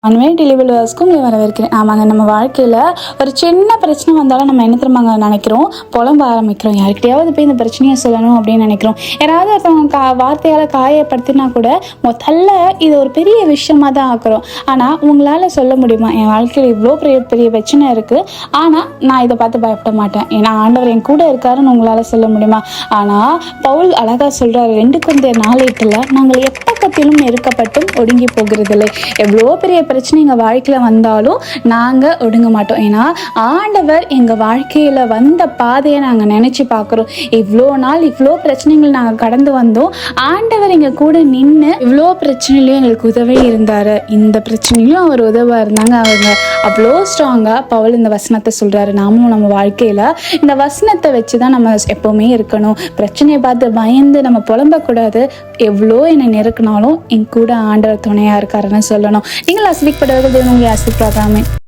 அன்வே delivery உங்களை வரவேற்கிறேன். ஆமாங்க, நம்ம வாழ்க்கையில் ஒரு சின்ன பிரச்சனை வந்தாலும் நம்ம என்ன தெரியுமாங்க நினைக்கிறோம், புலம்ப ஆரம்பிக்கிறோம். யார்கிட்டையாவது போய் இந்த பிரச்சனையை சொல்லணும் அப்படின்னு நினைக்கிறோம். யாராவது ஒருத்தவங்க வார்த்தையால் காயப்படுத்தினா கூட முதல்ல இது ஒரு பெரிய விஷயமா தான் ஆக்குறோம். ஆனால் உங்களால் சொல்ல முடியுமா, என் வாழ்க்கையில் இவ்வளோ பெரிய பெரிய பிரச்சனை இருக்குது, ஆனால் நான் இதை பார்த்து பயப்பட மாட்டேன், ஏன்னா ஆண்டவர் என் கூட இருக்காருன்னு உங்களால் சொல்ல முடியுமா? ஆனால் பவுல் அழகாக சொல்கிறார், 2 Corinthiயர் 4:8 நாங்கள் எப்பக்கத்திலும் நெருக்கப்பட்டும் ஒடுங்கி போகிறதில்லை. எவ்வளோ பெரிய பிரச்சனை எங்கள் வாழ்க்கையில் வந்தாலும் நாங்கள் ஒடுங்க மாட்டோம். ஏன்னா ஆண்டவர் எங்கள் வாழ்க்கையில் வந்த பாதையை நாங்கள் நினச்சி பார்க்குறோம். இவ்வளோ நாள் இவ்வளோ பிரச்சனைகள் நாங்கள் கடந்து வந்தோம், ஆண்டவர் எங்கள் கூட நின்று இவ்வளோ பிரச்சனையிலையும் எங்களுக்கு உதவி இருந்தார். இந்த பிரச்சனையிலும் அவர் உதவாக இருந்தாங்க. அவங்க அவ்வளோ ஸ்ட்ராங்காக பவுல் இந்த வசனத்தை சொல்கிறாரு. நாமும் நம்ம வாழ்க்கையில் இந்த வசனத்தை வச்சு தான் நம்ம எப்போவுமே இருக்கணும். பிரச்சனையை பார்த்து பயந்து நம்ம புலம்பக்கூடாது. எவ்வளோ என்னை நெருக்கினாலும் என் கூட ஆண்டவர் துணையாக இருக்காருன்னு சொல்லணும். நீங்கள் ஆசிரியப்படுவது உங்களை ஆசிரியப்பாகாமே.